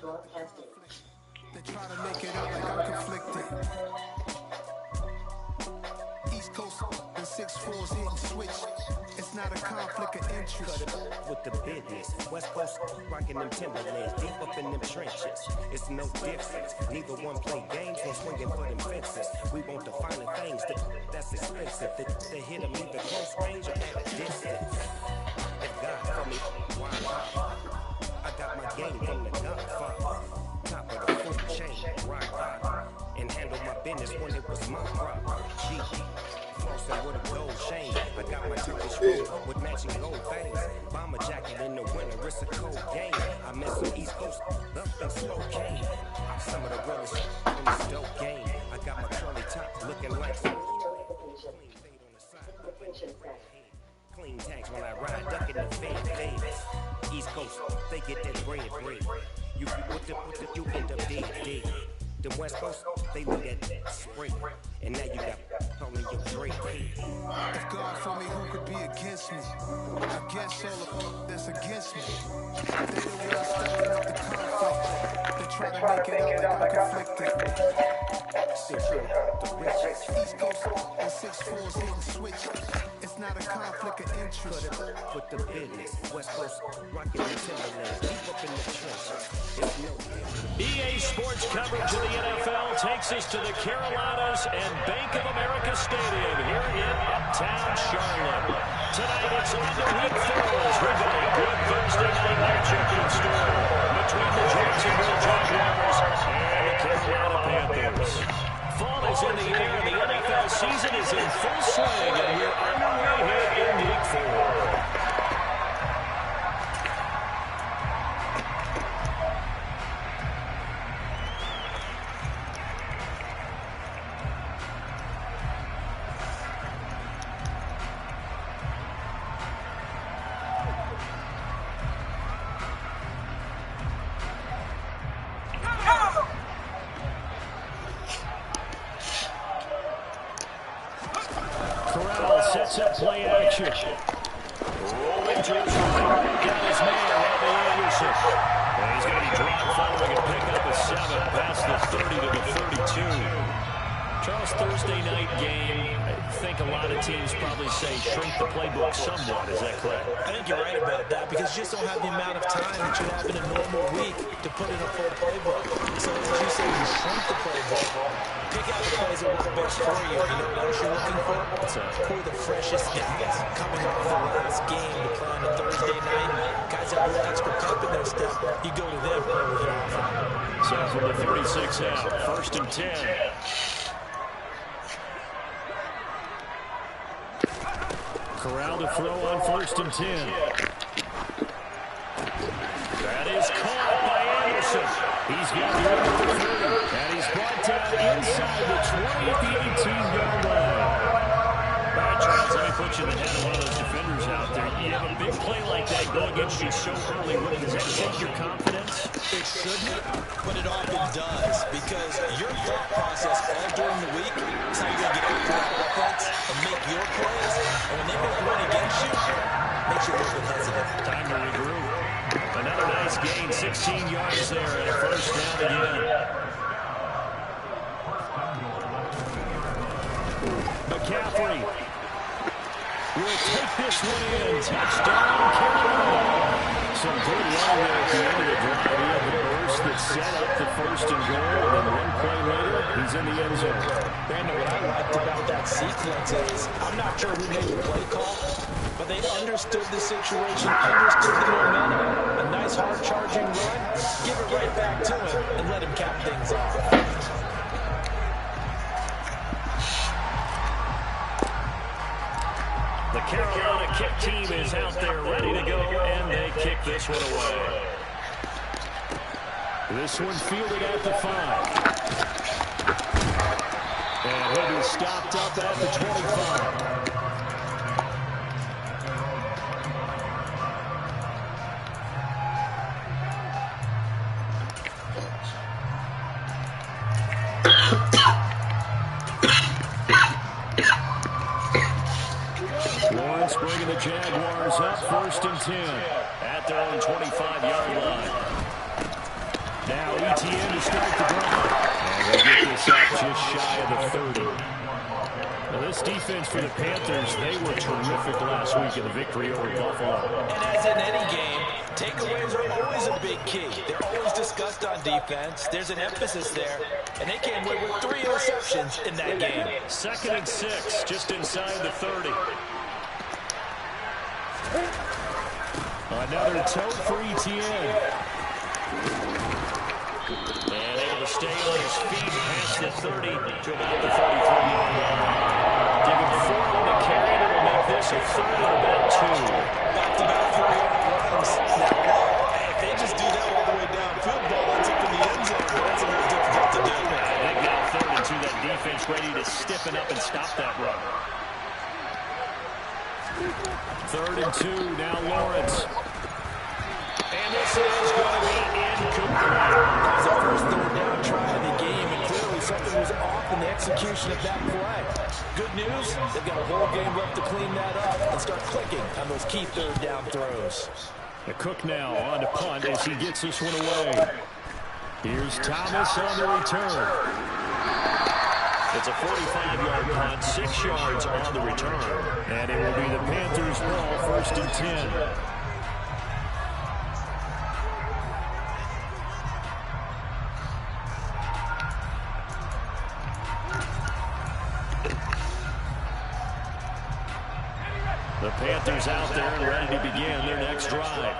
Wk4 S2. They try to make it up like I'm conflicted. East Coast and 6'4's hitting switch. It's not a conflict of interest. Cut it up with the business. West Coast rocking them Timberlands, deep up in them trenches. It's no difference. Neither one play games or swinging for them fences. We want the finer things that's expensive. They hit them either close range or at a distance. If God for me, why not? I got my game from the Godfather. Top of the food chain, rock hard. And handle my business when it was my problem. G. Flossing with a gold chain. I got my Turkish robe with matching gold things. Bomber jacket in the winter, it's a cold game. I met some East Coast up in Spokane. Some of the realest in this dope game. I got my curly top looking like some clean fade on the side. Clean tags when I ride, ducking the fades. East Coast, they get that bread. You you end up dead. The West Coast, they leave that spring. And now you got only your Drake. If God for me, who could be against me? I guess all of that's against me. They the ones stirring up the conflict. They try to make it up like I'm conflicted. East Coast and 6'4's hitting switch. It's not a conflict of interest. Cut it with the business. West Coast rocking the Timberlands, deep up in the trenches. It's no different. EA Sports coverage of the NFL takes us to the Carolinas and Bank of America Stadium here in uptown Charlotte. Tonight it's on to Week 4 as we've got a good Thursday night matchup in store between the Jacksonville Jaguars and the Carolina Panthers. Fall is in the air, the NFL season is in full swing, and we're underway here in Week 4. Sets up play action. Rolling to his right. Got his man, Robbie Anderson. And he's going to be dropped following a pickup of 7 past the 30 to the 32. Charles, Thursday night game. I think a lot of teams probably say shrink the playbook somewhat. Is that correct? I think you're right about that because you just don't have the amount of time that you have in a normal week to put in a full playbook. So as you say, you shrink the playbook. Pick out the plays that work best for you. You know what else you're looking for? Who are the freshest guys coming off the last game to play on a Thursday night? Guys that have a little extra pep in their step. You go to them early and often. So from the 36 out, 1st and 10. Corral to throw on 1st and 10. That is caught by Anderson. He's got the over 30. And he's brought down inside the 20 at the 18-yard line. All right, Charles, let me put you in the head of one of those defenders out there. You have a big play like that go against you so early. Does that shake your confidence? It shouldn't, but it often does because your thought process all during the week is how you're going to get out your offense and make your plays. And when they make one against you, it makes you a little bit hesitant. Time to regroup. Another nice gain, 16 yards there, and a 1st down again. McCaffrey will take this one in. Touchdown, Carolina. Some good running there at the end of the drive. He had the burst that set up the 1st and goal, and then one play later, he's in the end zone. Brandon, what I liked about that sequence is, I'm not sure who made the play call, but they understood the situation, understood the momentum. A nice hard-charging run, give it right back to him, and let him cap things off. The Carolina kick team is out there ready to go, and they kick this one away. This one fielded at the 5. And he'll be stopped up at the 25. Lawrence bringing the Jaguars up 1st and 10 at their own 25-yard line. Now shy of the 30. Now, this defense for the Panthers, they were terrific last week in the victory over Buffalo. And as in any game, takeaways are always a big key. They're always discussed on defense. There's an emphasis there, and they came away with 3 interceptions in that game. 2nd and 6, just inside the 30. Another toe for Etienne. And able to stay on his feet past the 30 to about the 33-yard line. Giving 4 on the carry, and it'll make this a 3rd and about 2. Back-to-back 4-yard runs. Now, if they just do that all the way downfield, ball ends up in the end zone, but that's a little difficult to do. I think now 3rd and 2, that defense ready to stiffen up and stop that run. 3rd and 2, now Lawrence. And this is going to be incomplete. That was the first 3rd down try of the game, and clearly something was off in the execution of that play. Good news, they've got a whole game left to clean that up and start clicking on those key 3rd down throws. The Cook now on to punt as he gets this one away. Here's Thomas on the return. It's a 45-yard punt, 6 yards on the return. And it will be the Panthers' ball, 1st and 10. The Panthers out there and ready to begin their next drive.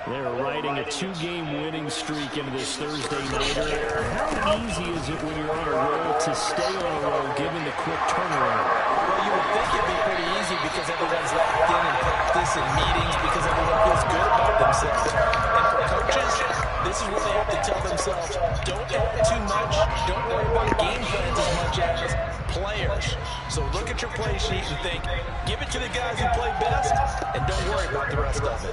They're riding a 2-game winning streak into this Thursday nighter. How easy is it when you're on a roll to stay on a roll given the quick turnaround? Well, you would think it'd be pretty easy because everyone's locked in practice and meetings because everyone feels good about themselves. And for coaches, this is what they have to tell themselves. Don't add too much. Don't worry about game plans as much as players. So look at your play sheet and think, give it to the guys who play best, and don't worry about the rest of it.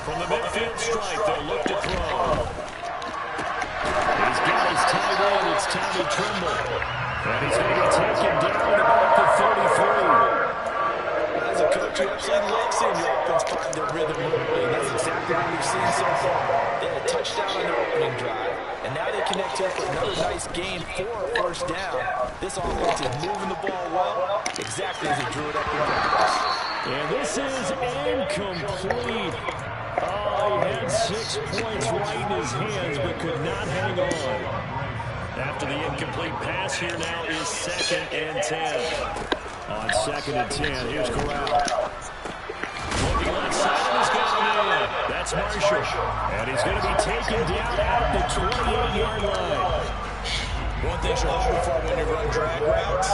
From the midfield stripe, they'll look to throw. He's got his tight end. It's Tommy Tremble. And he's going to be taken down about the 33. As a coach, you absolutely love seeing your offense find their rhythm early, and that's exactly what we've seen so far. They had a touchdown on their opening drive, and now they connect here for another nice gain for a 1st down. This offense is moving the ball well, exactly as he drew it up in practice. And this is incomplete. Oh, he had 6 points right in his hands, but could not hang on. After the incomplete pass, here now is 2nd and 10. On 2nd and 10, here's Corral. Looking left side, and he's got him in. That's Marshall. And he's going to be taken down at the 28-yard line. One thing you're hoping for when you run drag routes,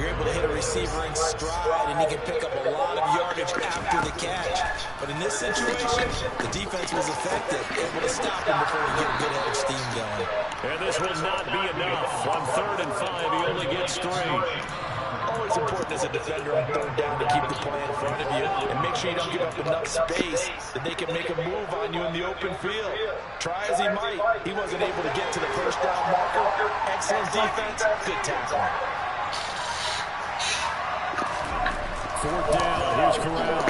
you're able to hit a receiver in stride, and he can pick up a lot of yardage after the catch. But in this situation, the defense was effective, able to stop him before he get a good head of steam going. And this will not be enough. On 3rd and 5, he only gets 3. Always important as a defender on 3rd down to keep the play in front of you and make sure you don't give up enough space that they can make a move on you in the open field. Try as he might, he wasn't able to get to the 1st down marker. Excellent defense, good tackle. 4th down, here's Corral.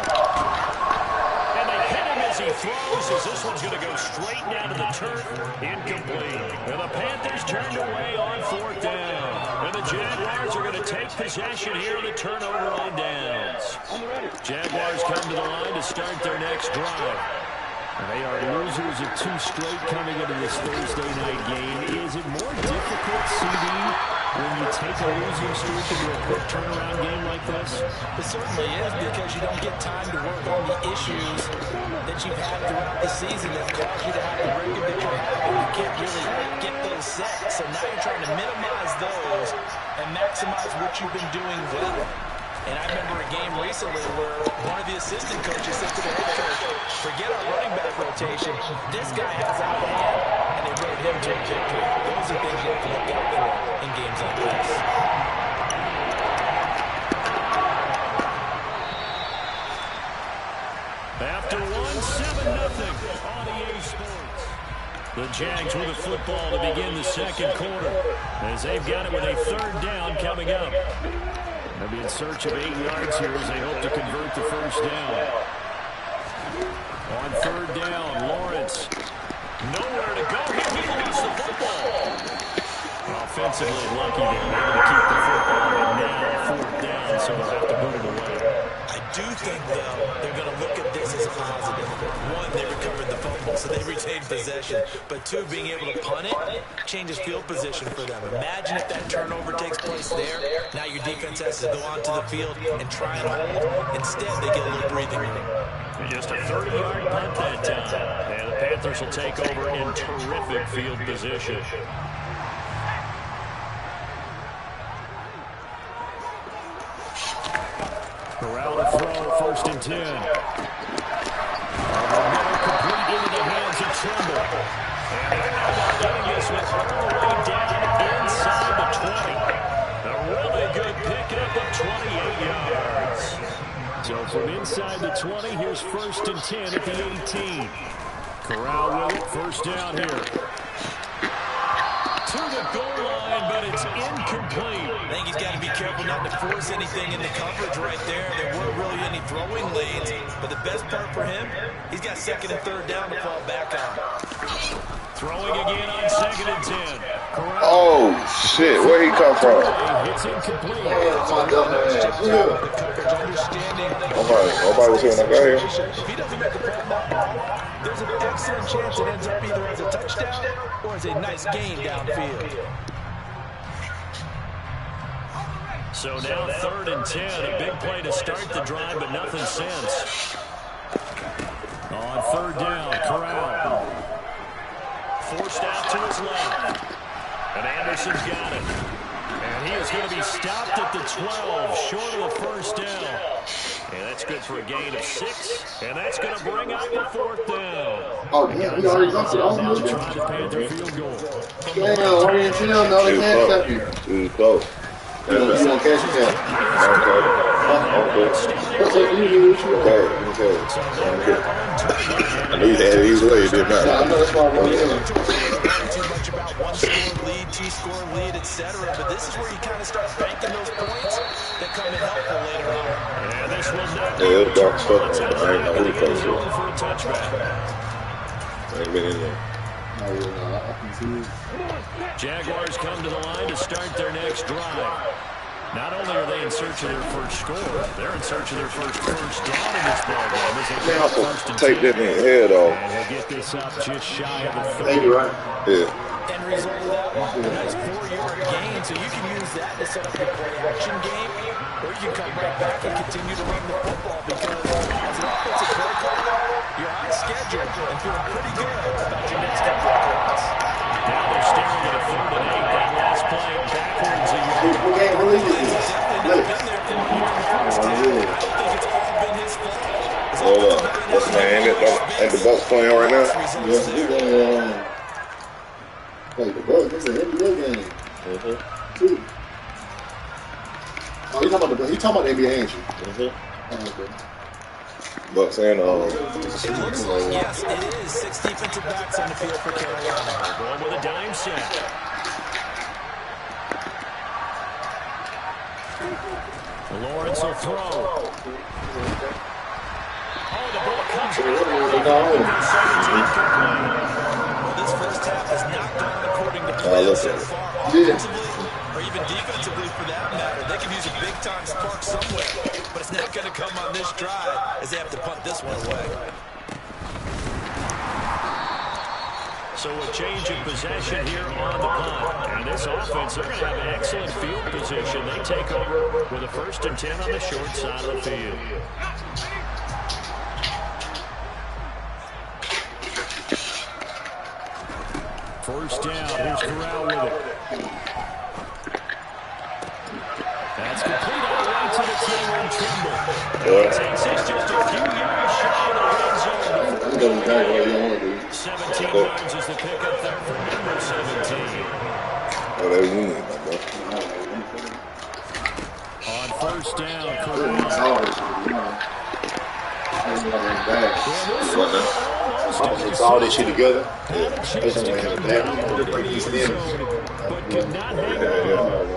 And they hit him as he throws, as this one's going to go straight down to the turf. Incomplete. And the Panthers turned away on 4th down. And the Jaguars are going to take possession here on the turnover on downs. Jaguars come to the line to start their next drive. And they are losers of 2 straight coming into this Thursday night game. Is it more difficult, CD, when you take a losing streak into a quick turnaround game like this? It certainly is, because you don't get time to work on the issues that you've had throughout the season that caused you to have the record that you're having. You can't really get those set. So now you're trying to minimize those and maximize what you've been doing well. And I remember a game recently where one of the assistant coaches said to the head coach, forget our running back rotation. This guy has a hot hand, and they rode him to a victory. Those are things you have to look out for in games like this. After The Jags with a football to begin the second quarter as they've got it with a third down coming up. They'll be in search of 8 yards here as they hope to convert the first down. On third down, Lawrence. Nowhere to go here. He lost the football. Offensively lucky there, able to keep the football, and now fourth down, so they'll have to put it away. I do think, though, they're going to look at this as a positive. One, they recovered the fumble, so they retained possession. But two, being able to punt it changes field position for them. Imagine if that turnover takes place there. Now your defense has to go onto the field and try and hold. Instead, they get a little breathing room. Just a 30-yard punt that time. And the Panthers will take over in terrific field position. Corral to throw, first and 10. Complete into the hands of Tremble. And getting this one all the way down inside the 20. A really good pickup of 28 yards. So from inside the 20, here's first and 10 at the 18. Corral with it, first down here. To the goal line, but it's incomplete. I think he's got to be careful not to force anything into coverage right there. There weren't really any throwing lanes, but the best part for him, he's got second and third down to fall back on. Throwing again on second and 10. Corral. Oh, shit. Where he come from? It's incomplete. Nobody was here when I got here. If he doesn't make the play, there's an excellent chance it ends up either as a touchdown or as a nice gain downfield. So now third and 10. A big play to start the drive, but nothing since. On third down, Corral. Forced out to his left. And Anderson's got it. And he is going to be stopped at the 12, short of the first down. And that's good for a gain of 6. And that's going to bring up the fourth down. Oh, damn, we already got Now to try the Panther field goal. Damn, why didn't you know? No, they can't stop you. Too close. You don't catch it. I knew you had it either way, it didn't matter. I know that's why I wrote it in. Too much about one-score lead, two-score lead, etc. But this is where you kind of start banking those points that come in helpful later on. And this will not Yeah, it was dark stuff. I ain't know who close to it. for a touchback. I ain't been in there. Jaguars come to the line to start their next drive. Not only are they in search of their first score, they're in search of their first down in this ballgame. They also take that in the head off. And they'll get this up just shy of the 30. Hey, you're right. Yeah. End result of that one, a nice 4-yard gain, so you can use that to set up your play-action game, or you can come right back and continue to run the football, because as an offensive play caller, you're on schedule and feeling pretty good about your next couple of points. Now they're staring at a 3rd and 8. That last play backwards a yard. What game release is this? Definitely not been there for him here in the first half. I don't think it's all been his fault. Hold up. What's my name? Ain't the Bucks playing right now? Yeah, we got like the Bucks. This is an NBA game. Too. Oh, you talking about the NBA, ain't you? Oh, okay. Bucks and It looks like, yes, it is. 6 defensive backs on the field for Carolina. Going with a dime set. Lawrence will throw. Oh, the ball comes Well, this first half has not gone according to plan so far. Offensively, or even defensively for that matter. They could use a big-time spark somewhere, but it's not going to come on this drive as they have to punt this one away. So a change of possession here on the punt. And this offense, they're going to have an excellent field position. They take over with a 1st and 10 on the short side of the field. First down, here's Corral with it. That's complete all the way to the 10 and Trimble. Takes us just a few yards shy of the red zone. 17 yards is the pickup there for number 17. Oh, they win, my boy. On first down, Corral. Opposites all this shit together. Chance to come down into the end zone, but could not hang on.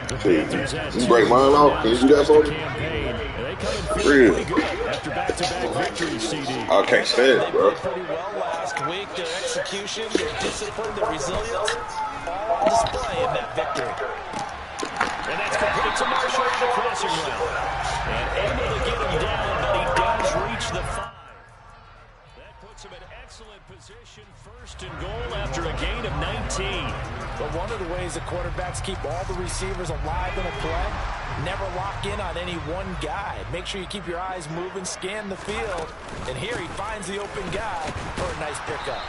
The Panthers had You break mine off? Can you do that for me? They come in feeling pretty good after back-to-back victories, CD. I can't stand it, bro. They played pretty well last week. Their execution, their discipline, their resilience, all on display in that victory. And that's complete to Marshall on the crossing route. And able to get him down, but he does reach the 5. That puts him in excellent position, first and goal after a gain of 19. But one of the ways that quarterbacks keep all the receivers alive in a play, never lock in on any one guy. Make sure you keep your eyes moving, scan the field. And here he finds the open guy for a nice pickup.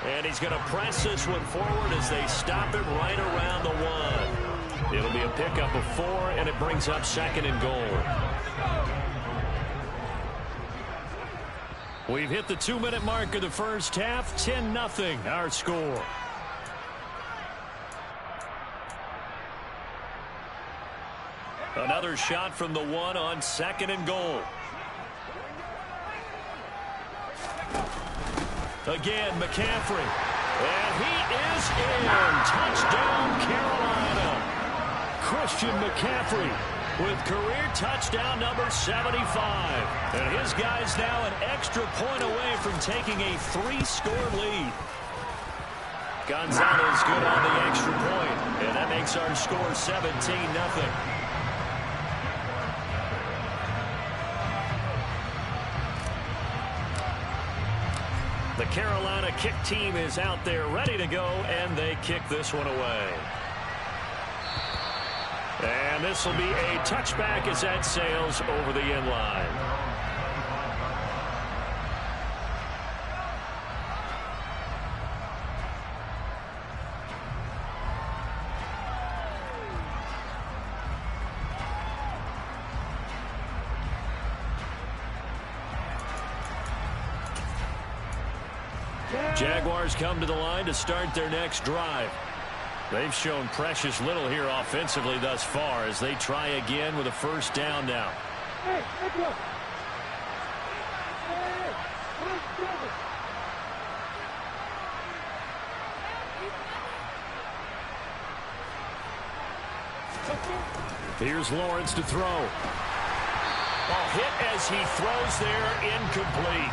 And he's going to press this one forward as they stop it right around the 1. It'll be a pickup of 4, and it brings up second and goal. We've hit the 2-minute mark of the first half. 10-0 our score. Another shot from the 1 on second and goal. Again, McCaffrey. And he is in. Touchdown, Carolina. Christian McCaffrey with career touchdown number 75. And his guy's now an extra point away from taking a 3-score lead. Gonzalez good on the extra point. And that makes our score 17-0. The Carolina kick team is out there ready to go, and they kick this one away. And this will be a touchback as that sails over the end line. Jaguars come to the line to start their next drive. They've shown precious little here offensively thus far as they try again with a first down now. Here's Lawrence to throw. Ball hit as he throws there, incomplete.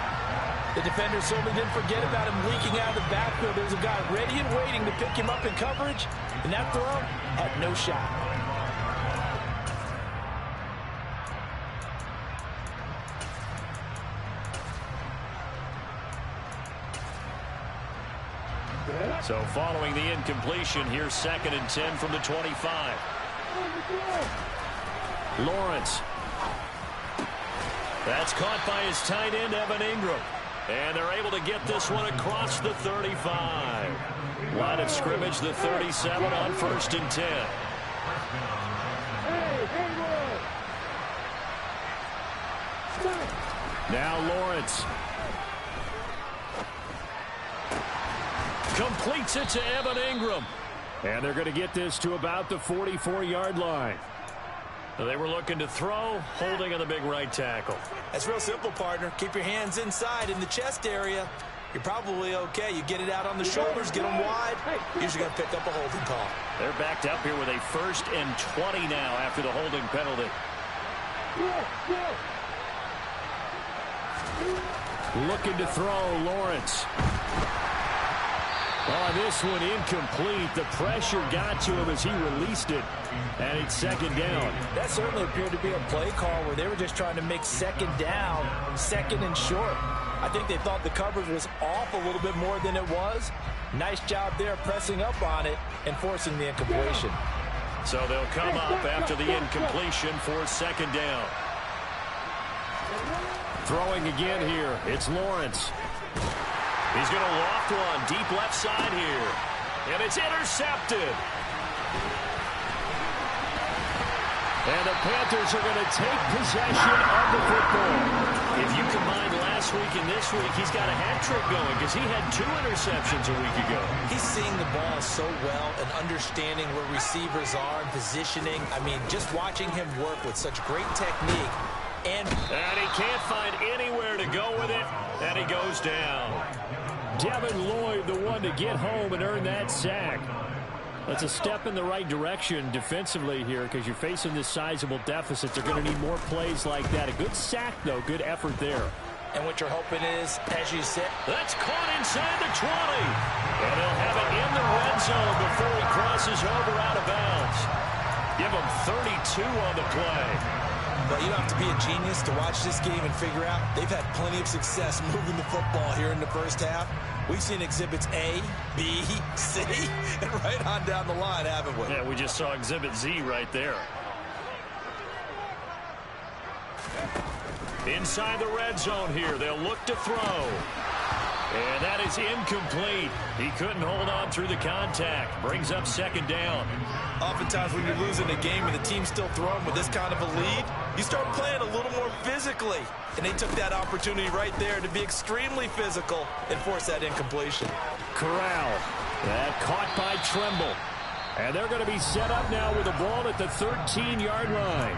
The defender certainly didn't forget about him leaking out of the backfield. There's a guy ready and waiting to pick him up in coverage, and that throw had no shot. So following the incompletion, here's 2nd and 10 from the 25. Lawrence. That's caught by his tight end, Evan Ingram. And they're able to get this one across the 35. Line of scrimmage, the 37 on 1st and 10. Now Lawrence. Completes it to Evan Ingram. And they're going to get this to about the 44-yard line. They were looking to throw, holding on the big right tackle. That's real simple, partner. Keep your hands inside in the chest area. You're probably okay. You get it out on the shoulders, get them wide. Usually going to pick up a holding call. They're backed up here with a 1st and 20 now after the holding penalty. Looking to throw, Lawrence. Oh, this one incomplete. The pressure got to him as he released it. And it's 2nd down. That certainly appeared to be a play call where they were just trying to make 2nd down, 2nd and short. I think they thought the coverage was off a little bit more than it was. Nice job there pressing up on it and forcing the incompletion. So they'll come up after the incompletion for 2nd down. Throwing again here. It's Lawrence. He's going to loft one deep left side here. And it's intercepted. And the Panthers are going to take possession of the football. If you combine last week and this week, he's got a hat trick going because he had 2 interceptions a week ago. He's seeing the ball so well and understanding where receivers are and positioning. I mean, just watching him work with such great technique And he can't find anywhere to go with it, and he goes down. Devin Lloyd, the one to get home and earn that sack. That's a step in the right direction defensively here because you're facing this sizable deficit. They're going to need more plays like that. A good sack, though. Good effort there. And what you're hoping is, as you said, that's caught inside the 20. And he'll have it in the red zone before he crosses over out of bounds. Give him 32 on the play. But you don't have to be a genius to watch this game and figure out they've had plenty of success moving the football here in the first half. We've seen exhibits A, B, C, and right on down the line, haven't we? Yeah, we just saw exhibit Z right there. Inside the red zone here, they'll look to throw. And that is incomplete. He couldn't hold on through the contact. Brings up second down. Oftentimes when you're losing a game and the team's still throwing with this kind of a lead, you start playing a little more physically. And they took that opportunity right there to be extremely physical and force that incompletion. Corral. That caught by Tremble. And they're going to be set up now with the ball at the 13-yard line.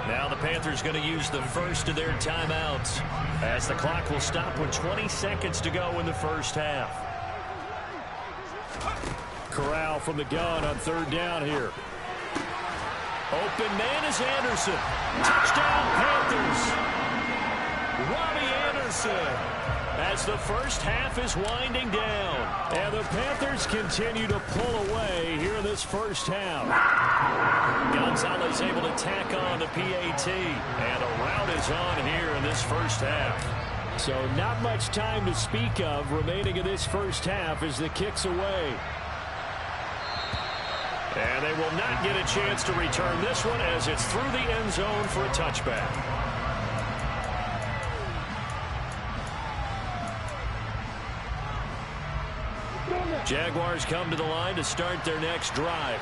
Now the Panthers going to use the first of their timeouts as the clock will stop with 20 seconds to go in the first half. Corral from the gun on third down here. Open man is Anderson. Touchdown Panthers. Robbie Anderson. As the first half is winding down. And the Panthers continue to pull away here in this first half. Gonzalez able to tack on the PAT. And a rout is on here in this first half. So not much time to speak of remaining in this first half as the kick's away. And they will not get a chance to return this one as it's through the end zone for a touchback. Jaguars come to the line to start their next drive.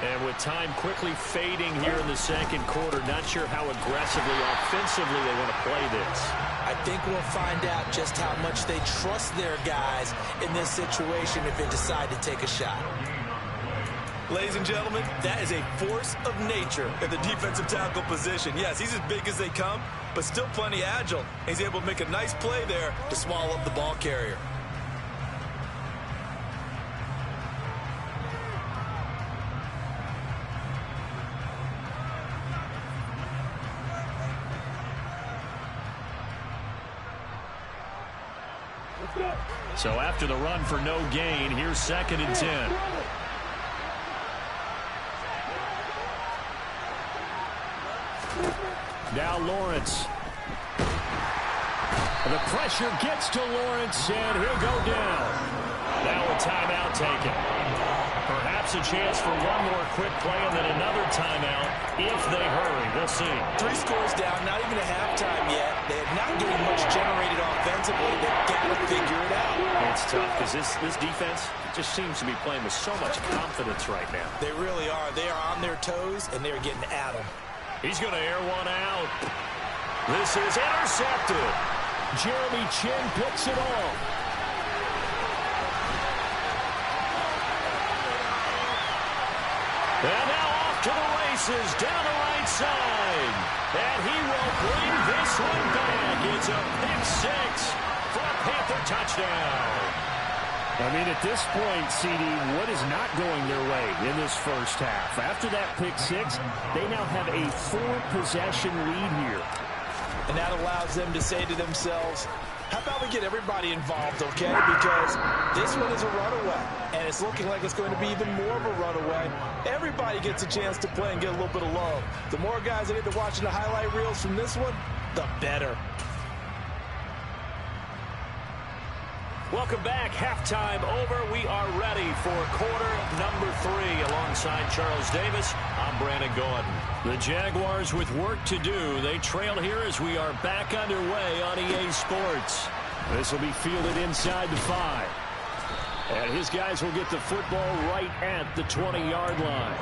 And with time quickly fading here in the second quarter, not sure how aggressively, offensively they want to play this. I think we'll find out just how much they trust their guys in this situation if they decide to take a shot. Ladies and gentlemen, that is a force of nature at the defensive tackle position. Yes, he's as big as they come, but still plenty agile. He's able to make a nice play there to swallow up the ball carrier. So after the run for no gain, here's 2nd and 10. Now Lawrence. The pressure gets to Lawrence, and he'll go down. Now a timeout taken. Perhaps a chance for one more quick play and then another timeout if they hurry. We'll see. 3 scores down, not even a halftime yet. They have not getting much generated offensively. They've got to figure it out. It's tough because this defense just seems to be playing with so much confidence right now. They really are. They are on their toes, and they're getting at them. He's going to air one out. This is intercepted. Jeremy Chin picks it off. And now off to the races down the right side. And he will bring this one back. It's a pick-6 for a Panther touchdown. I mean, at this point, CD, what is not going their way in this first half? After that pick-6, they now have a 4-possession lead here. And that allows them to say to themselves, how about we get everybody involved, okay? Because this one is a runaway, and it's looking like it's going to be even more of a runaway. Everybody gets a chance to play and get a little bit of love. The more guys that end up watching the highlight reels from this one, the better. Welcome back. Halftime over. We are ready for quarter number 3. Alongside Charles Davis, I'm Brandon Gordon. The Jaguars with work to do. They trail here as we are back underway on EA Sports. This will be fielded inside the 5. And his guys will get the football right at the 20-yard line.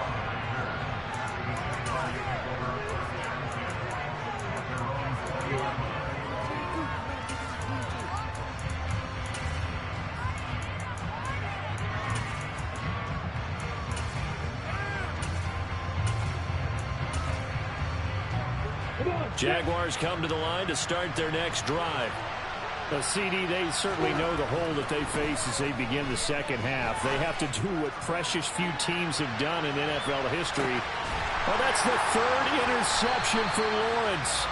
Jaguars come to the line to start their next drive. The CD, they certainly know the hole that they face as they begin the second half. They have to do what precious few teams have done in NFL history. Well, that's the third interception for Lawrence.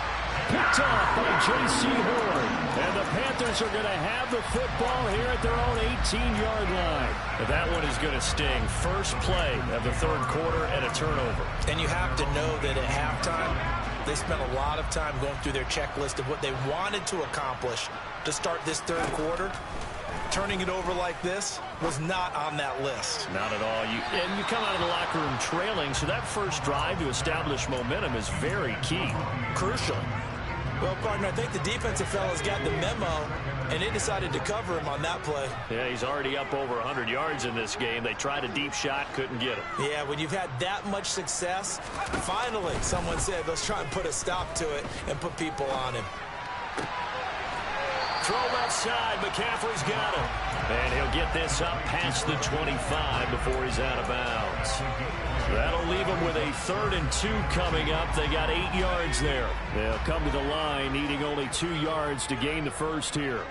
Picked off by J.C. Horn. And the Panthers are going to have the football here at their own 18-yard line. But that one is going to sting. First play of the third quarter and a turnover. And you have to know that at halftime, they spent a lot of time going through their checklist of what they wanted to accomplish to start this third quarter. Turning it over like this was not on that list. Not at all. And you come out of the locker room trailing, so that first drive to establish momentum is very key. Crucial. Well, partner, I think the defensive fellas got the memo, and they decided to cover him on that play. Yeah, he's already up over 100 yards in this game. They tried a deep shot, couldn't get him. Yeah, when you've had that much success, finally someone said, let's try and put a stop to it and put people on him. Throw left side. McCaffrey's got him. And he'll get this up past the 25 before he's out of bounds. That'll leave him with a 3rd and 2 coming up. They got 8 yards there. They'll come to the line needing only 2 yards to gain the first here.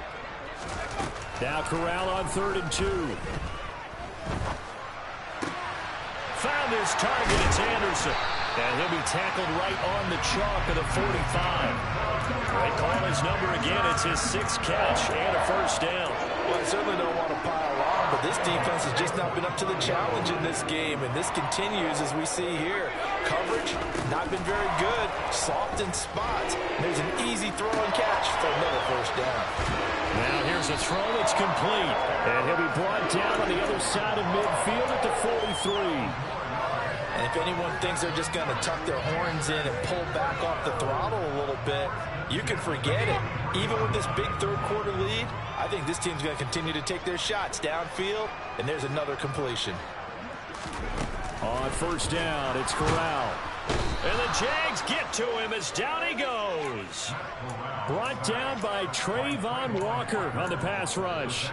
Now Corral on 3rd and 2. Found his target. It's Anderson. And he'll be tackled right on the chalk of the 45. They call his number again. It's his 6th catch and a first down. Well, I certainly don't want to pile on, but this defense has just not been up to the challenge in this game, and this continues as we see here. Coverage, not been very good. Soft in spots. There's an easy throw and catch for another first down. Now here's a throw. It's complete. And he'll be brought down on the other side of midfield at the 43. And if anyone thinks they're just going to tuck their horns in and pull back off the throttle a little bit, you can forget it. Even with this big third quarter lead, I think this team's going to continue to take their shots downfield, and there's another completion. On first down, it's Corral. And the Jags get to him as down he goes. Brought down by Trayvon Walker on the pass rush.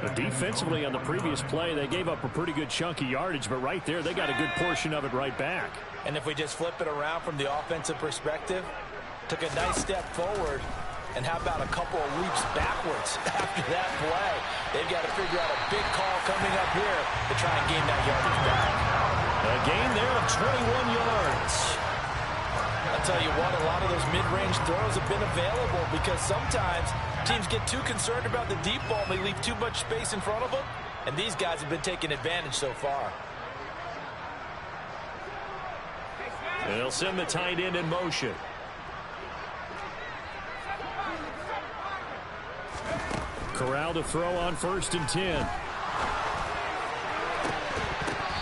But defensively on the previous play, they gave up a pretty good chunk of yardage, but right there, they got a good portion of it right back. And if we just flip it around from the offensive perspective, took a nice step forward, and how about a couple of leaps backwards after that play? They've got to figure out a big call coming up here to try and gain that yardage back. A gain there of 21 yards. I'll tell you what, a lot of those mid-range throws have been available because sometimes teams get too concerned about the deep ball and they leave too much space in front of them, and these guys have been taking advantage so far. And they'll send the tight end in motion. Corral to throw on 1st and 10.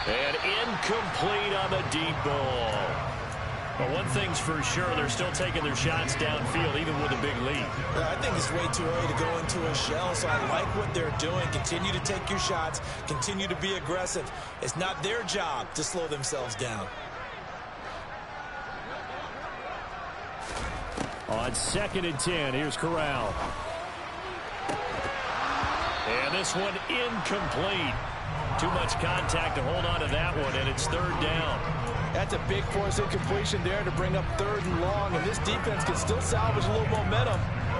And incomplete on the deep ball. But one thing's for sure, they're still taking their shots downfield, even with a big lead. I think it's way too early to go into a shell, so I like what they're doing. Continue to take your shots. Continue to be aggressive. It's not their job to slow themselves down. On 2nd and 10, here's Corral. And this one incomplete. Too much contact to hold on to that one, and it's 3rd down. That's a big force incompletion there to bring up 3rd and long, and this defense can still salvage a little momentum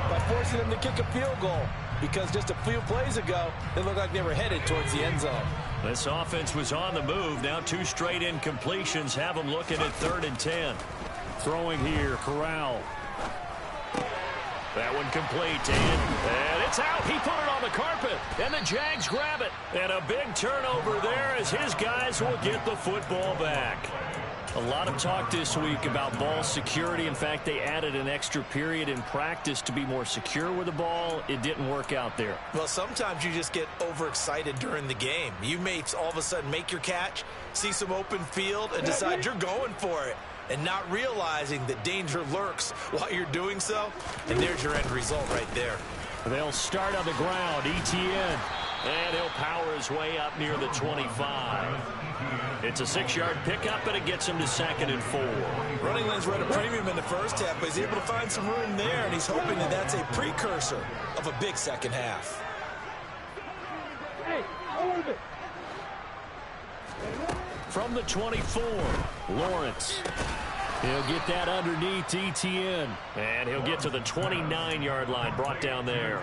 by forcing them to kick a field goal, because just a few plays ago, they looked like they were headed towards the end zone. This offense was on the move. Now 2 straight incompletions have them looking at 3rd and 10. Throwing here, Corral. That one complete, and it's out. He put it on the carpet, and the Jags grab it. And a big turnover there as his guys will get the football back. A lot of talk this week about ball security. In fact, they added an extra period in practice to be more secure with the ball. It didn't work out there. Well, sometimes you just get overexcited during the game. You may all of a sudden make your catch, see some open field, and decide you're going for it, and not realizing that danger lurks while you're doing so. And there's your end result right there. They'll start on the ground, ETN. And he'll power his way up near the 25. It's a 6-yard pickup, and it gets him to 2nd and 4. Running lanes were at a premium in the first half, but he's able to find some room there, and he's hoping that that's a precursor of a big second half. From the 24, Lawrence. He'll get that underneath ETN. And he'll get to the 29-yard line, brought down there.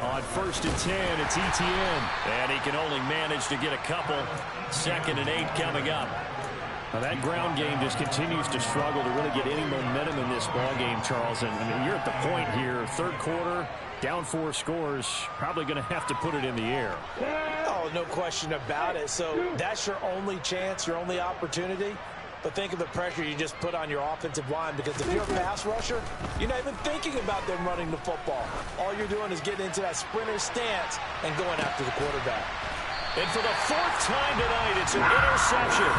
On 1st and 10, it's ETN. And he can only manage to get a couple. 2nd and 8 coming up. Now that ground game just continues to struggle to really get any momentum in this ball game, Charles. And I mean, you're at the point here, 3rd quarter, down 4 scores, probably going to have to put it in the air. Oh, no question about it. So that's your only chance, your only opportunity. But think of the pressure you just put on your offensive line, because if you're a pass rusher, you're not even thinking about them running the football. All you're doing is getting into that sprinter stance and going after the quarterback. And for the 4th time tonight, it's an interception.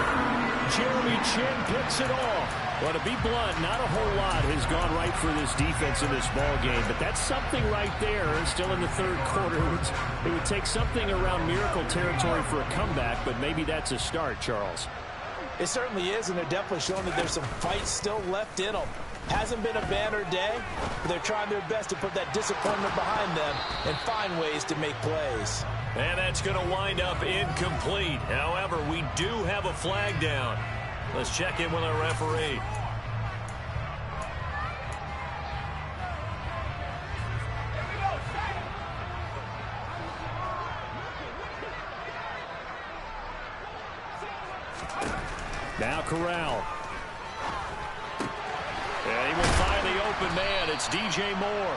Jeremy Chin picks it off. Well, to be blunt, not a whole lot has gone right for this defense in this ball game, but that's something right there. Still in the 3rd quarter, it would take something around miracle territory for a comeback, but maybe that's a start, Charles. It certainly is, and they're definitely showing that there's some fight still left in them. Hasn't been a banner day, but they're trying their best to put that disappointment behind them and find ways to make plays. And that's going to wind up incomplete. However, we do have a flag down. Let's check in with our referee. Now Corral. And he will find the open man. It's DJ Moore.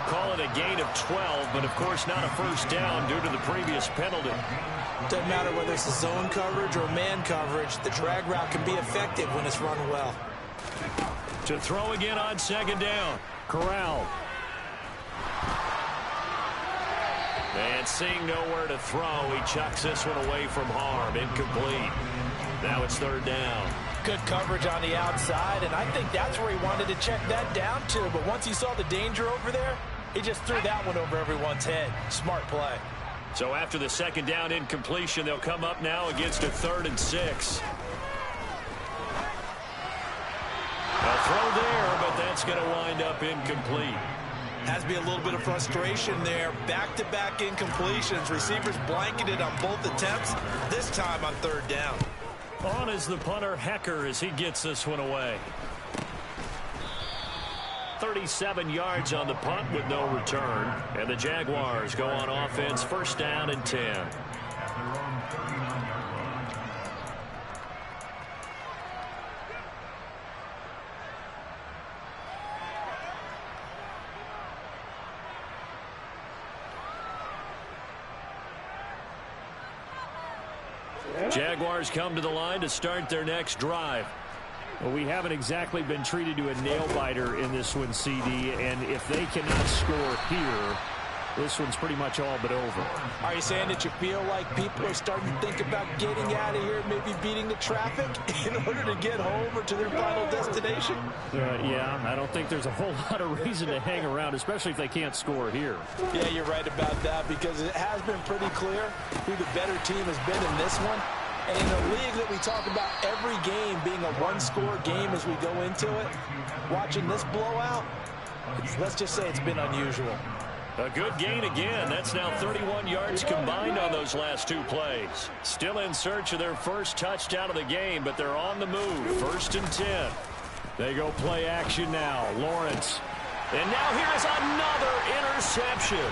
Call it a gain of 12, but of course not a first down due to the previous penalty. Doesn't matter whether it's a zone coverage or man coverage, the drag route can be effective when it's run well. To throw again on 2nd down. Corral. And seeing nowhere to throw, he chucks this one away from harm. Incomplete. Now it's 3rd down. Good coverage on the outside, and I think that's where he wanted to check that down to. But once he saw the danger over there, he just threw that one over everyone's head. Smart play. So after the 2nd down incompletion, they'll come up now against a 3rd and 6. A throw there, but that's going to wind up incomplete. Has to be a little bit of frustration there. Back-to-back incompletions. Receivers blanketed on both attempts, this time on 3rd down. On is the punter, Hecker, as he gets this one away. 37 yards on the punt with no return. And the Jaguars go on offense, 1st down and 10. Jaguars come to the line to start their next drive. Well, we haven't exactly been treated to a nail-biter in this one, CD, and if they cannot score here, this one's pretty much all but over. Are you saying that you feel like people are starting to think about getting out of here, maybe beating the traffic in order to get home or to their final destination? Yeah, I don't think there's a whole lot of reason to hang around, especially if they can't score here. Yeah, you're right about that, because it has been pretty clear who the better team has been in this one. And in a league that we talk about every game being a one-score game as we go into it, watching this blowout, let's just say it's been unusual. A good gain again. That's now 31 yards combined on those last 2 plays. Still in search of their first touchdown of the game, but they're on the move. 1st and 10. They go play action now. Lawrence. And now here's another interception.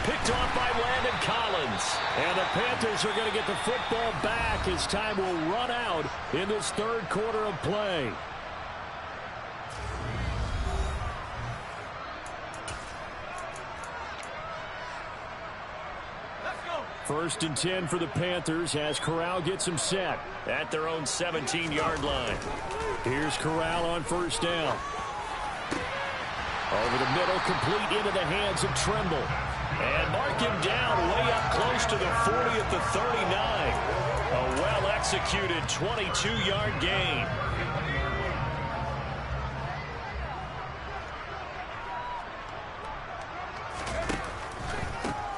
Picked off by Landon Collins. And the Panthers are going to get the football back as time will run out in this 3rd quarter of play. First and 10 for the Panthers as Corral gets them set. At their own 17-yard line. Here's Corral on 1st down. Over the middle, complete into the hands of Tremble. And mark him down way up close to the 40 at the 39. A well-executed 22-yard gain.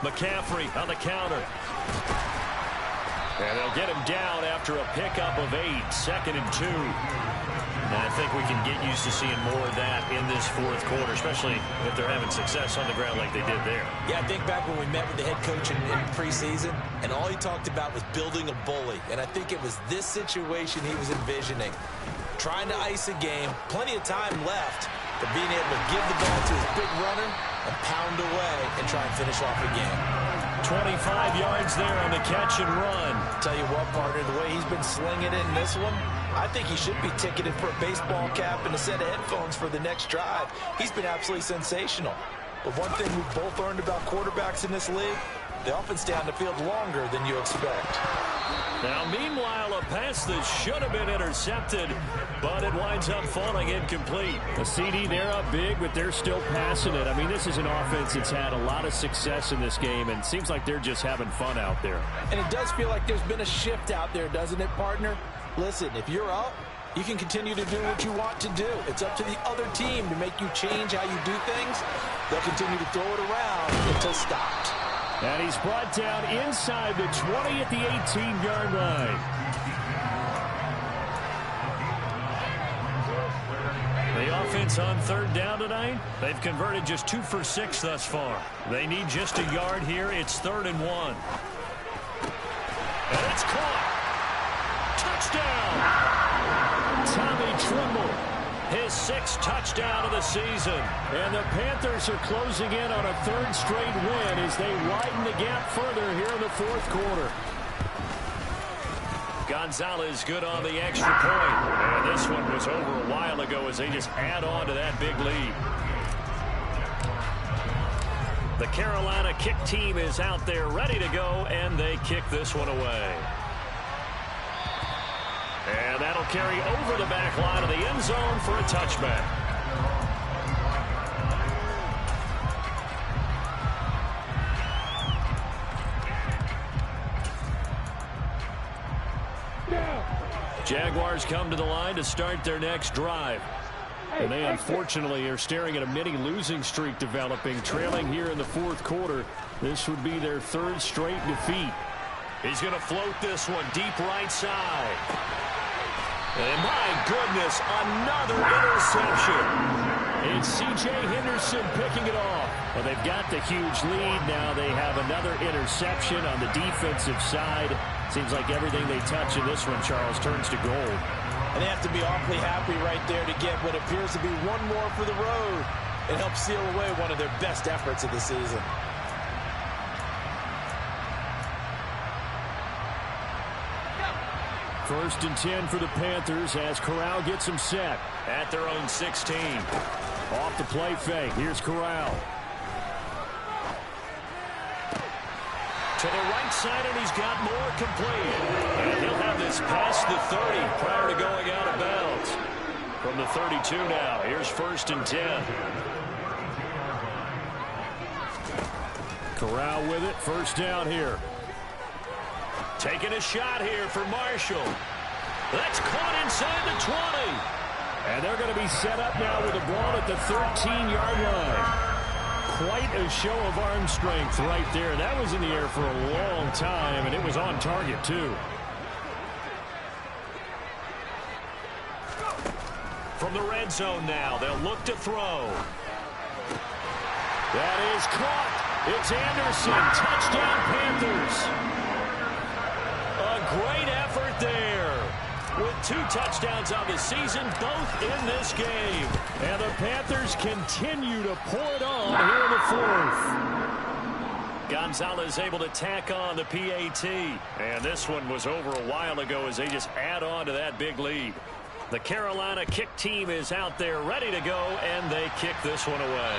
McCaffrey on the counter. And they'll get him down after a pickup of 8, 2nd and 2. And I think we can get used to seeing more of that in this fourth quarter, especially if they're having success on the ground like they did there. Yeah, I think back when we met with the head coach in preseason, and all he talked about was building a bully. And I think it was this situation he was envisioning. Trying to ice a game, plenty of time left, but being able to give the ball to his big runner and pound away and try and finish off the game. 25 yards there on the catch and run. Tell you what, partner, the way he's been slinging it in this one, I think he should be ticketed for a baseball cap and a set of headphones for the next drive. He's been absolutely sensational. But one thing we've both learned about quarterbacks in this league, they often stay on the field longer than you expect. Now, meanwhile, a pass that should have been intercepted, but it winds up falling incomplete. The CD, they're up big, but they're still passing it. I mean, this is an offense that's had a lot of success in this game, and it seems like they're just having fun out there. And it does feel like there's been a shift out there, doesn't it, partner? Listen, if you're up, you can continue to do what you want to do. It's up to the other team to make you change how you do things. They'll continue to throw it around until stopped. And he's brought down inside the 20 at the 18-yard line. The offense on third down tonight, they've converted just 2 for 6 thus far. They need just a yard here. It's 3rd and 1. And it's caught. Touchdown! Tommy Tremble, his 6th touchdown of the season. And the Panthers are closing in on a 3rd straight win as they widen the gap further here in the 4th quarter. Gonzalez good on the extra point. And this one was over a while ago as they just add on to that big lead. The Carolina kick team is out there ready to go, and they kick this one away. And that'll carry over the back line of the end zone for a touchback. Jaguars come to the line to start their next drive. And they unfortunately are staring at a mini losing streak developing, trailing here in the 4th quarter. This would be their 3rd straight defeat. He's going to float this one deep right side. And my goodness, another interception. It's C.J. Henderson picking it off. Well, they've got the huge lead. Now they have another interception on the defensive side. Seems like everything they touch in this one, Charles, turns to gold. And they have to be awfully happy right there to get what appears to be one more for the road and help seal away one of their best efforts of the season. First and 10 for the Panthers as Corral gets them set at their own 16. Off the play fake. Here's Corral. To the right side, and he's got more complete. And he'll have this past the 30 prior to going out of bounds. From the 32 now, here's 1st and 10. Corral with it, 1st down here. Taking a shot here for Marshall. That's caught inside the 20. And they're going to be set up now with the ball at the 13-yard line. Quite a show of arm strength right there. That was in the air for a long time, and it was on target, too. From the red zone now, they'll look to throw. That is caught. It's Anderson. Touchdown, Panthers. A great effort there. With 2 touchdowns on the season, both in this game. And the Panthers continue to pour it on here in the 4th. Gonzalez able to tack on the PAT. And this one was over a while ago as they just add on to that big lead. The Carolina kick team is out there ready to go, and they kick this one away.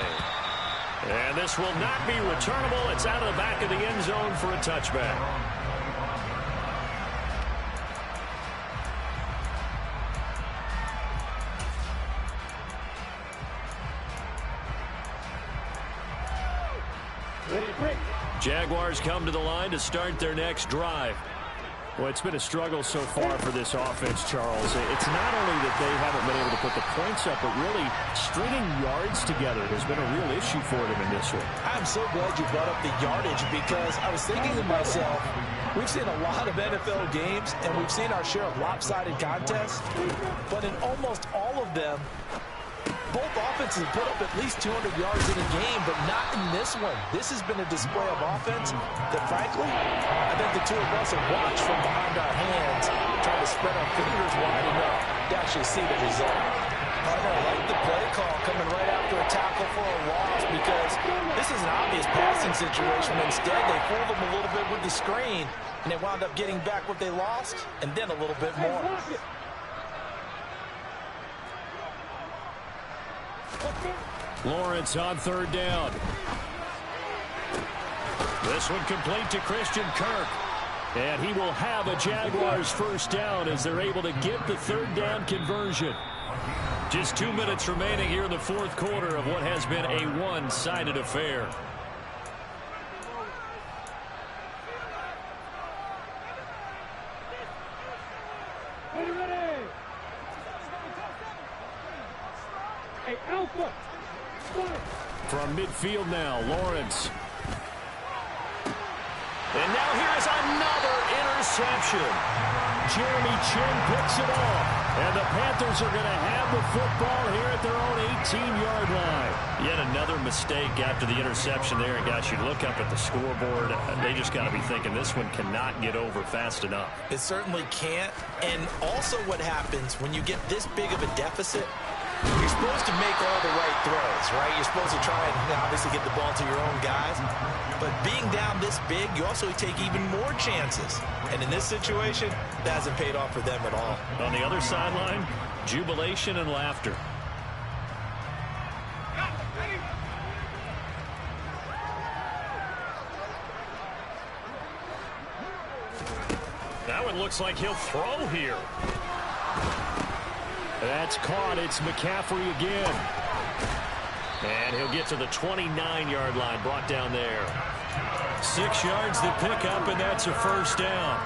And this will not be returnable. It's out of the back of the end zone for a touchback. Jaguars come to the line to start their next drive. Well, it's been a struggle so far for this offense, Charles. It's not only that they haven't been able to put the points up, but really stringing yards together has been a real issue for them in this one. I'm so glad you brought up the yardage because I was thinking to myself, we've seen a lot of NFL games, and we've seen our share of lopsided contests, but in almost all of them, both offenses put up at least 200 yards in a game, but not in this one. This has been a display of offense that, frankly, I think the two of us have watched from behind our hands, trying to spread our fingers wide enough to actually see the result. Partner, I like the play call coming right after a tackle for a loss because this is an obvious passing situation. Instead, they fooled them a little bit with the screen, and they wound up getting back what they lost and then a little bit more. Lawrence on third down. This one complete to Christian Kirk. And he will have a Jaguars first down as they're able to get the third down conversion. Just 2 minutes remaining here in the fourth quarter of what has been a one-sided affair. From midfield now, Lawrence. And now here is another interception. Jeremy Chin picks it off. And the Panthers are going to have the football here at their own 18-yard line. Yet another mistake after the interception there. And guys, you look up at the scoreboard, they just got to be thinking this one cannot get over fast enough. It certainly can't. And also what happens when you get this big of a deficit, you're supposed to make all the right throws, right? You're supposed to try and obviously get the ball to your own guys. But being down this big, you also take even more chances. And in this situation, that hasn't paid off for them at all. On the other sideline, jubilation and laughter. That one looks like he'll throw here. That's caught. It's McCaffrey again. And he'll get to the 29-yard line, brought down there. 6 yards to pick up, and that's a first down.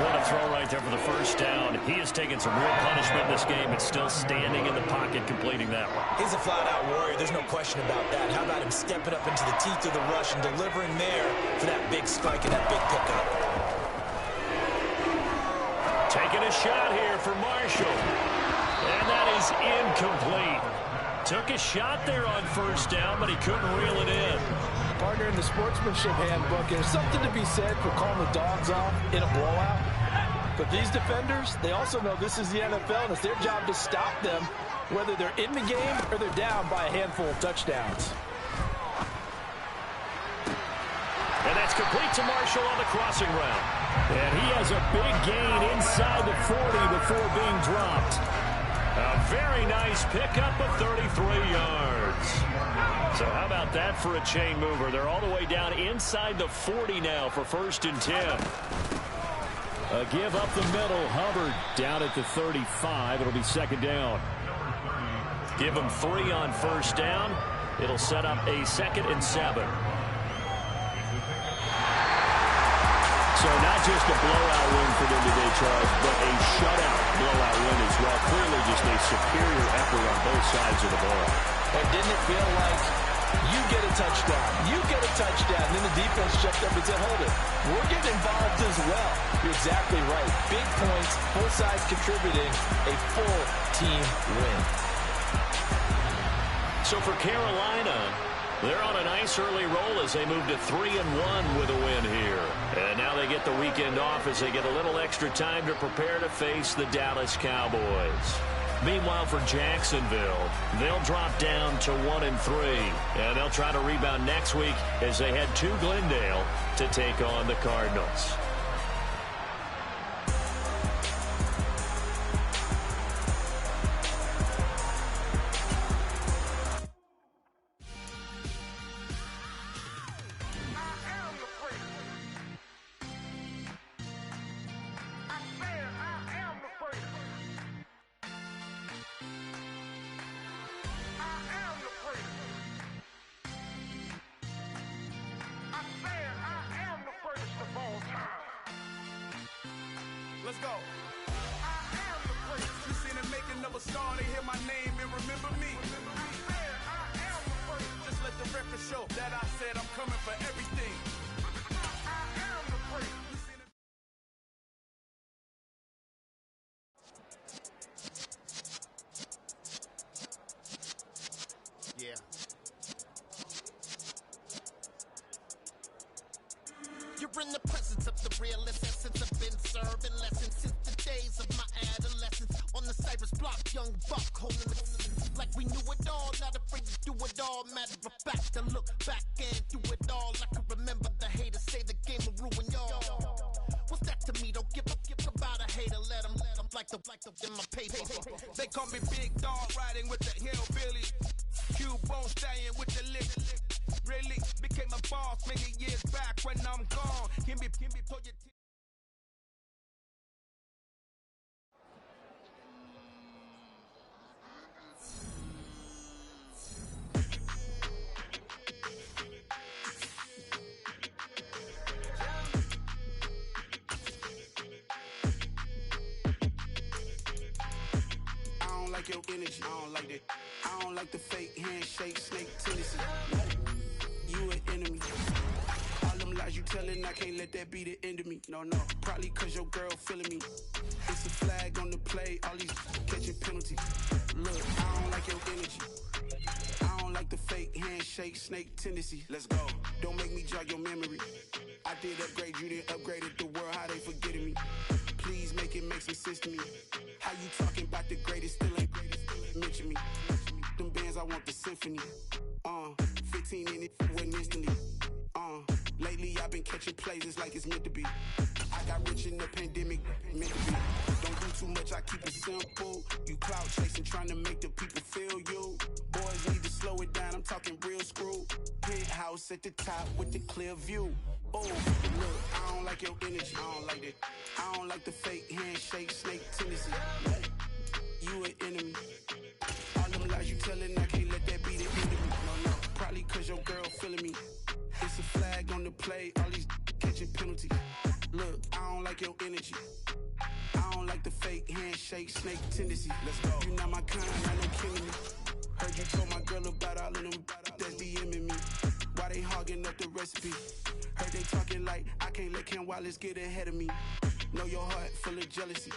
What a throw right there for the first down. He has taken some real punishment in this game and still standing in the pocket completing that one. He's a flat-out warrior. There's no question about that. How about him stepping up into the teeth of the rush and delivering there for that big spike and that big pickup. Taking a shot here for Marshall. And that is incomplete. Took a shot there on first down, but he couldn't reel it in. Partner, in the sportsmanship handbook, there's something to be said for calling the dogs off in a blowout. But these defenders, they also know this is the NFL, and it's their job to stop them, whether they're in the game or they're down by a handful of touchdowns. And that's complete to Marshall on the crossing route. And he has a big gain inside the 40 before being dropped. A very nice pickup of 33 yards. So how about that for a chain mover? They're all the way down inside the 40 now for 1st and 10. A give up the middle. Hubbard down at the 35. It'll be 2nd down. Give them 3 on 1st down. It'll set up a 2nd and 7. So not just a blowout win for them today, Charles, but a shutout blowout win as well. Clearly just a superior effort on both sides of the ball. And didn't it feel like you get a touchdown, and then the defense checked up and said, hold it, we're getting involved as well. You're exactly right. Big points, both sides contributing, a full team win. So for Carolina, they're on a nice early roll as they move to 3-1 with a win here. And now they get the weekend off as they get a little extra time to prepare to face the Dallas Cowboys. Meanwhile, for Jacksonville, they'll drop down to 1-3. And they'll try to rebound next week as they head to Glendale to take on the Cardinals. I am the greatest of all time. Let's go. I am the prince. You seen the making of a star, they hear my name and remember me. I am the prince. Just let the record show that I said I'm coming for everything. I am the prince. Yeah. You're in the presence of the realest essence. I've been serving lessons since the days of my adolescence. On the Cypress block, young buck holding it like we knew it all. Not afraid to do it all. Matter of fact, I look back and do it all. I can remember the haters say the game will ruin y'all. What's that to me? Don't give a about a hater. Let them like the in my paper. They call me Big Dog, riding with the hillbilly. Q-Bone stallion with the lick. Really became a boss many years back when I'm gone. Can be told you. I don't like your energy. I don't like that. I don't like the fake handshake, snake tendency. You an enemy. All them lies you telling, I can't let that be the end of me. No, probably cause your girl feeling me. It's a flag on the play, all these catching penalties. Look, I don't like your energy. I don't like the fake handshake, snake tendency. Let's go. Don't make me jog your memory. I did upgrade you, then upgraded the world, how they forgetting me. Please make it make some sense to me. How you talking about the greatest, still ain't mention me. Them bands, I want the symphony. 15 in it, went instantly. Lately I've been catching plays, it's like it's meant to be. I got rich in the pandemic, meant to be. Don't do too much, I keep it simple. You clout chasing, trying to make the people feel you. Boys need to slow it down, I'm talking real screw. Penthouse at the top with the clear view. Oh, look, I don't like your energy, I don't like that. I don't like the fake handshake, snake tendency. You an enemy. All them lies you telling, I can't let that be the end of me. No, probably cause your girl feeling me. It's a flag on the play, all these catching penalties. Look, I don't like your energy. I don't like the fake handshake, snake tendency. Let's go. You not my kind, I know killing me. Heard you told my girl about all of them that's DMing me. Why they hogging up the recipe? Heard they talking like I can't let Ken Wallace get ahead of me. Know your heart full of jealousy.